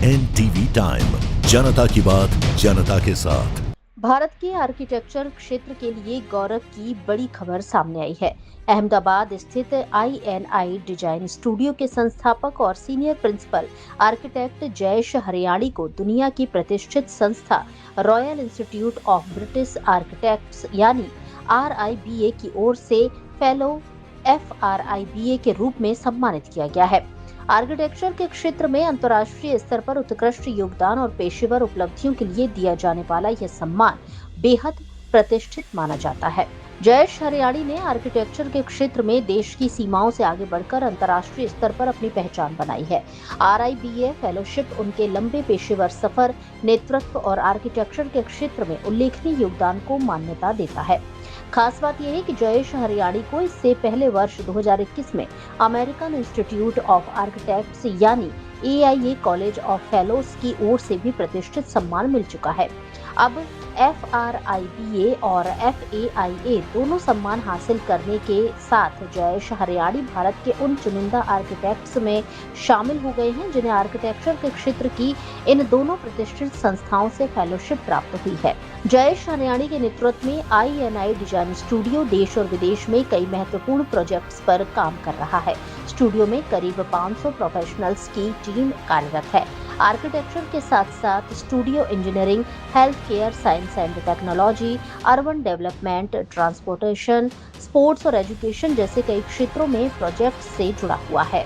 NTV time, जनता की बात जनता के साथ। भारत के आर्किटेक्चर क्षेत्र के लिए गौरव की बड़ी खबर सामने आई है। अहमदाबाद स्थित INI डिजाइन स्टूडियो के संस्थापक और senior principal architect Jayesh Haryani को दुनिया की प्रतिष्ठित संस्था royal institute of British architects यानी RIBA की ओर से फेलो FRIBA के रूप में सम्मानित किया गया है। आर्किटेक्चर के क्षेत्र में अंतर्राष्ट्रीय स्तर पर उत्कृष्ट योगदान और पेशेवर उपलब्धियों के लिए दिया जाने वाला यह सम्मान बेहद प्रतिष्ठित माना जाता है। जयेश हरियाणी ने आर्किटेक्चर के क्षेत्र में देश की सीमाओं से आगे बढ़कर अंतर्राष्ट्रीय स्तर पर अपनी पहचान बनाई है। RIBA फेलोशिप उनके लंबे पेशेवर सफर, नेतृत्व और आर्किटेक्चर के क्षेत्र में उल्लेखनीय योगदान को मान्यता देता है। खास बात यह है कि जयेश हरियाणी को इससे पहले वर्ष 2021 में अमेरिकन इंस्टीट्यूट ऑफ आर्किटेक्ट्स यानी AIA कॉलेज ऑफ फेलोज की ओर से भी प्रतिष्ठित सम्मान मिल चुका है। अब FRIBA और FAIA दोनों सम्मान हासिल करने के साथ जयेश हरियाणी भारत के उन चुनिंदा आर्किटेक्ट्स में शामिल हो गए हैं जिन्हें आर्किटेक्चर के क्षेत्र की इन दोनों प्रतिष्ठित संस्थाओं से फेलोशिप प्राप्त हुई है। जयेश हरियाणी के नेतृत्व में INI डिजाइन स्टूडियो देश और विदेश में कई महत्वपूर्ण प्रोजेक्ट्स पर काम कर रहा है। स्टूडियो में करीब 500 प्रोफेशनल्स की टीम कार्यरत है। आर्किटेक्चर के साथ साथ studio engineering, health care, science and technology, urban development, transportation, sports और एजुकेशन जैसे कई क्षेत्रों में प्रोजेक्ट से जुड़ा हुआ है।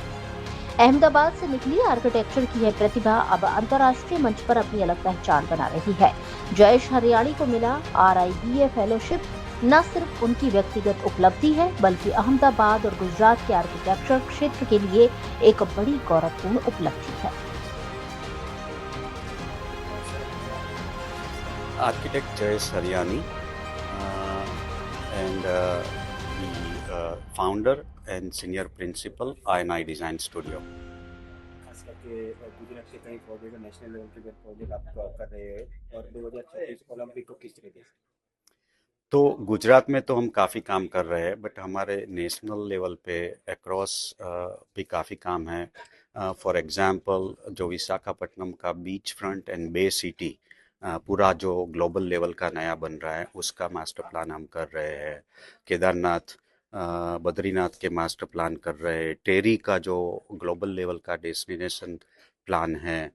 अहमदाबाद से निकली आर्किटेक्चर की यह प्रतिभा अब अंतर्राष्ट्रीय मंच पर अपनी अलग पहचान बना रही है। जयेश हरियाणी को मिला RIBA फेलोशिप न सिर्फ उनकी व्यक्तिगत उपलब्धि है बल्कि अहमदाबाद और गुजरात के आर्किटेक्चर क्षेत्र के लिए एक बड़ी गौरवपूर्ण उपलब्धि है। Architect Jayesh Haryani and the founder and senior principal INI Design Studio. खास करके गुजरात के कई प्रोजेक्ट नेशनल लेवल के प्रोजेक्ट आप कर रहे हैं और 2026 ओलंपिक को किस तरह देख। तो गुजरात में तो हम काफ़ी काम कर रहे हैं, बट हमारे नेशनल लेवल पे अक्रॉस भी काफ़ी काम है। फॉर एग्जांपल जो विशाखापट्टनम का beach front and bay city पूरा जो ग्लोबल लेवल का नया बन रहा है उसका मास्टर प्लान हम कर रहे हैं। केदारनाथ बद्रीनाथ के मास्टर प्लान कर रहे हैं। टेरी का जो ग्लोबल लेवल का डेस्टिनेशन प्लान है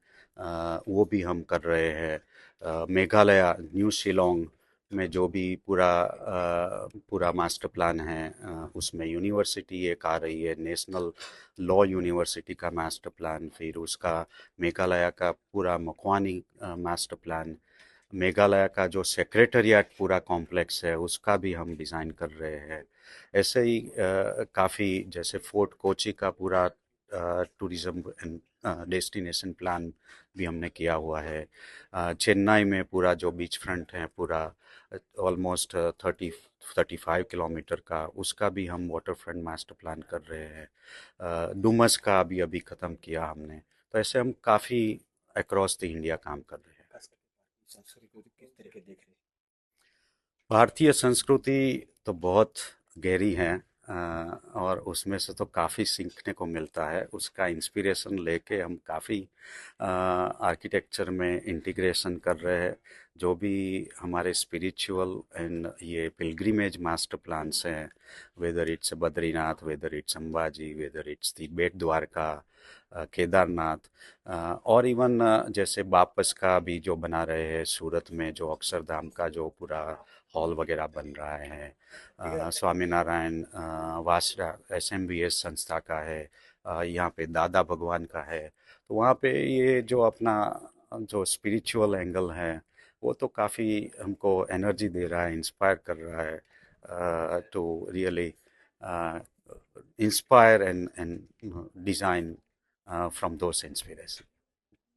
वो भी हम कर रहे हैं। मेघालय न्यू शिलोंग में जो भी पूरा मास्टर प्लान है उसमें यूनिवर्सिटी एक आ रही है, नेशनल लॉ यूनिवर्सिटी का मास्टर प्लान, फिर उसका मेघालय का पूरा मकवानी मास्टर प्लान, मेघालय का जो सेक्रेटरिएट पूरा कॉम्प्लेक्स है उसका भी हम डिज़ाइन कर रहे हैं। ऐसे ही काफ़ी जैसे फोर्ट कोची का पूरा टूरिज्म एंड डेस्टिनेशन प्लान भी हमने किया हुआ है। चेन्नई में पूरा जो बीच फ्रंट है पूरा ऑलमोस्ट 35 किलोमीटर का, उसका भी हम वाटर फ्रंट मास्टर प्लान कर रहे हैं। डुमस का अभी अभी ख़त्म किया हमने। तो ऐसे हम काफ़ी अक्रॉस द इंडिया काम कर रहे हैं। खास करके संस्कृति को किस तरह के देख रहे हैं। भारतीय संस्कृति तो बहुत गहरी है और उसमें से तो काफ़ी सीखने को मिलता है। उसका इंस्पिरेशन लेके हम काफ़ी आर्किटेक्चर में इंटीग्रेशन कर रहे हैं। जो भी हमारे स्पिरिचुअल एंड ये पिलग्रिमेज मास्टर प्लान्स हैं, whether it's Badrinath, whether it's Ambaji, whether it's the Bet Dwarka, Kedarnath, और इवन जैसे वापस का भी जो बना रहे हैं सूरत में, जो अक्षरधाम का जो पूरा हॉल वगैरह बन रहा है, स्वामीनारायण वासरा SMBS संस्था का है, यहाँ पे दादा भगवान का है। तो वहाँ पे ये जो अपना जो स्पिरिचुअल एंगल है वो तो काफ़ी हमको एनर्जी दे रहा है, इंस्पायर कर रहा है to really inspire and design from those inspiration.